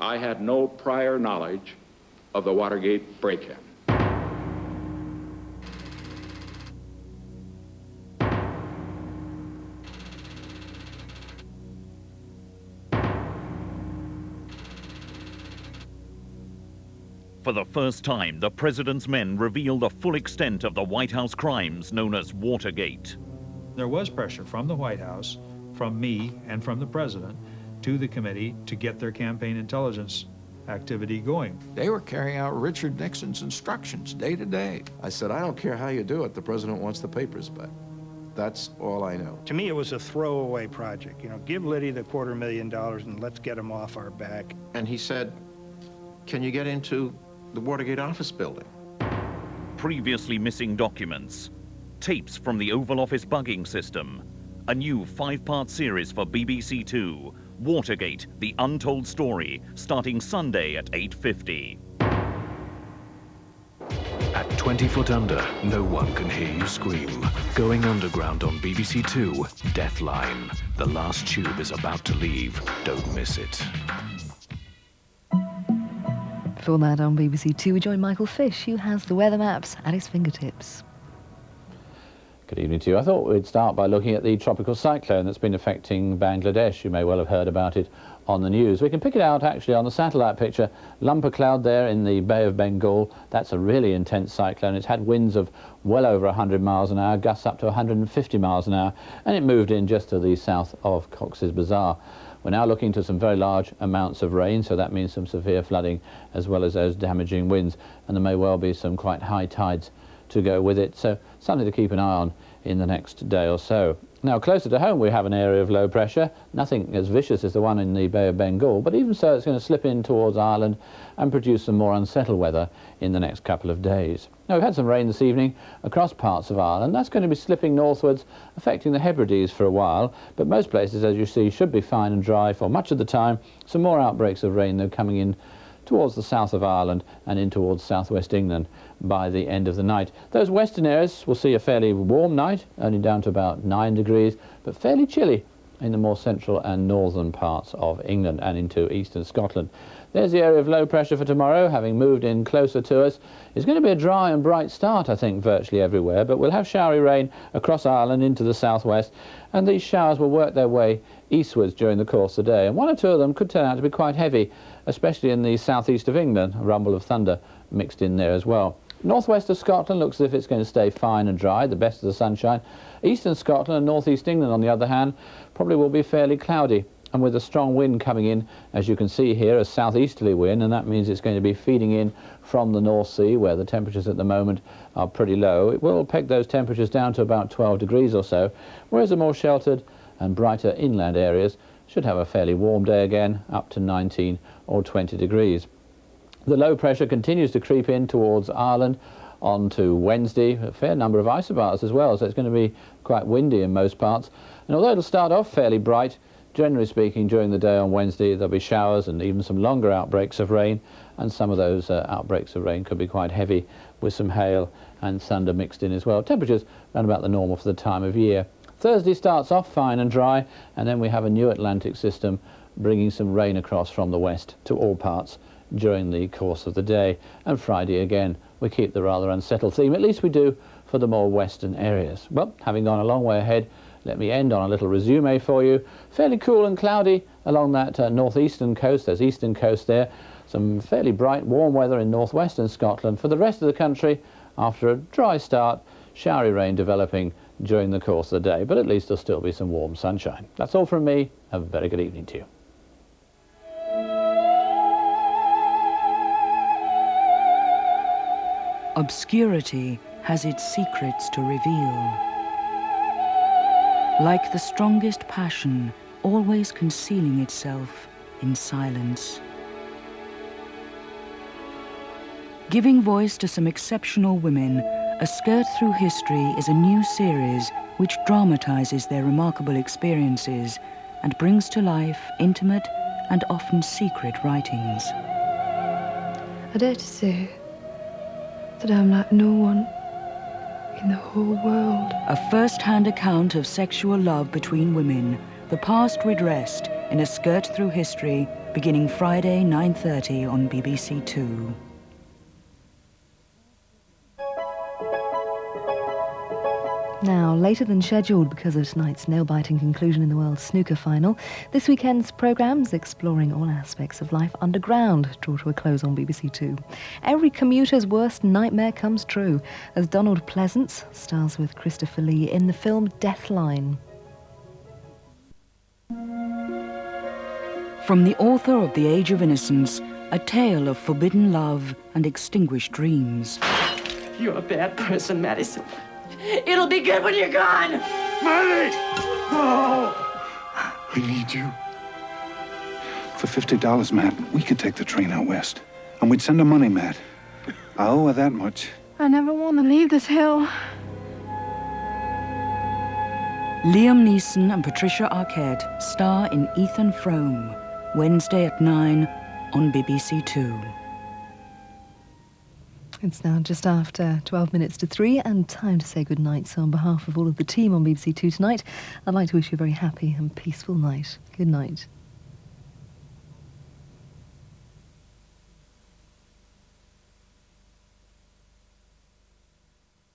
I had no prior knowledge of the Watergate break-in. For the first time, the president's men reveal the full extent of the White House crimes known as Watergate. There was pressure from the White House, from me, and from the president to the committee to get their campaign intelligence activity going. They were carrying out Richard Nixon's instructions day to day. I said, I don't care how you do it, the president wants the papers back. That's all I know. To me, it was a throwaway project. You know, give Liddy the $250,000 and let's get him off our back. And he said, can you get into the Watergate office building? Previously missing documents, tapes from the Oval Office bugging system, a new 5-part series for BBC Two, Watergate, The Untold Story, starting Sunday at 8:50. At 20 foot under, no one can hear you scream. Going underground on BBC Two, Deathline. The last tube is about to leave. Don't miss it. Before that on BBC Two, we join Michael Fish, who has the weather maps at his fingertips. Good evening to you. I thought we'd start by looking at the tropical cyclone that's been affecting Bangladesh. You may well have heard about it on the news. We can pick it out actually on the satellite picture. Lump of cloud there in the Bay of Bengal. That's a really intense cyclone. It's had winds of well over 100 miles an hour, gusts up to 150 miles an hour, and it moved in just to the south of Cox's Bazar. We're now looking to some very large amounts of rain, so that means some severe flooding as well as those damaging winds, and there may well be some quite high tides to go with it, so something to keep an eye on in the next day or so. Now, closer to home we have an area of low pressure, nothing as vicious as the one in the Bay of Bengal, but even so it's going to slip in towards Ireland and produce some more unsettled weather in the next couple of days. Now, we've had some rain this evening across parts of Ireland. That's going to be slipping northwards, affecting the Hebrides for a while, but most places, as you see, should be fine and dry for much of the time. Some more outbreaks of rain, though, coming in towards the south of Ireland and in towards southwest England by the end of the night. Those western areas will see a fairly warm night, only down to about 9 degrees, but fairly chilly in the more central and northern parts of England and into eastern Scotland. There's the area of low pressure for tomorrow, having moved in closer to us. It's going to be a dry and bright start, I think, virtually everywhere, but we'll have showery rain across Ireland into the southwest, and these showers will work their way eastwards during the course of the day, and one or two of them could turn out to be quite heavy, especially in the southeast of England. A rumble of thunder mixed in there as well. Northwest of Scotland looks as if it's going to stay fine and dry, the best of the sunshine. Eastern Scotland and northeast England, on the other hand, probably will be fairly cloudy, and with a strong wind coming in, as you can see here, a southeasterly wind, and that means it's going to be feeding in from the North Sea, where the temperatures at the moment are pretty low. It will peg those temperatures down to about 12 degrees or so, whereas the more sheltered and brighter inland areas should have a fairly warm day again, up to 19 or 20 degrees. The low pressure continues to creep in towards Ireland on to Wednesday, a fair number of isobars as well, so it's going to be quite windy in most parts. And although it'll start off fairly bright, generally speaking, during the day on Wednesday there'll be showers and even some longer outbreaks of rain, and some of those outbreaks of rain could be quite heavy with some hail and thunder mixed in as well. Temperatures around about the normal for the time of year. Thursday starts off fine and dry, and then we have a new Atlantic system bringing some rain across from the west to all parts during the course of the day. And Friday again we keep the rather unsettled theme, at least we do for the more western areas. Well, having gone a long way ahead, let me end on a little resume for you. Fairly cool and cloudy along that northeastern coast. There's eastern coast there. Some fairly bright warm weather in northwestern Scotland. For the rest of the country, after a dry start, showery rain developing during the course of the day, but at least there'll still be some warm sunshine. That's all from me. Have a very good evening to you. Obscurity has its secrets to reveal. Like the strongest passion, always concealing itself in silence. Giving voice to some exceptional women, A Skirt Through History is a new series which dramatizes their remarkable experiences and brings to life intimate and often secret writings. I dare to say that I'm like no one in the whole world. A first-hand account of sexual love between women, the past redressed in A Skirt Through History, beginning Friday, 9:30 on BBC Two. Now, later than scheduled because of tonight's nail-biting conclusion in the World Snooker Final, this weekend's programmes exploring all aspects of life underground draw to a close on BBC Two. Every commuter's worst nightmare comes true as Donald Pleasance stars with Christopher Lee in the film Deathline. From the author of The Age of Innocence, a tale of forbidden love and extinguished dreams. You're a bad person, Madison. It'll be good when you're gone! Marty! No! We need you. For $50, Matt, we could take the train out west. And we'd send her money, Matt. I owe her that much. I never want to leave this hill. Liam Neeson and Patricia Arquette star in Ethan Frome, Wednesday at 9 on BBC Two. It's now just after 12 minutes to 3 and time to say goodnight. So on behalf of all of the team on BBC Two tonight, I'd like to wish you a very happy and peaceful night. Good night.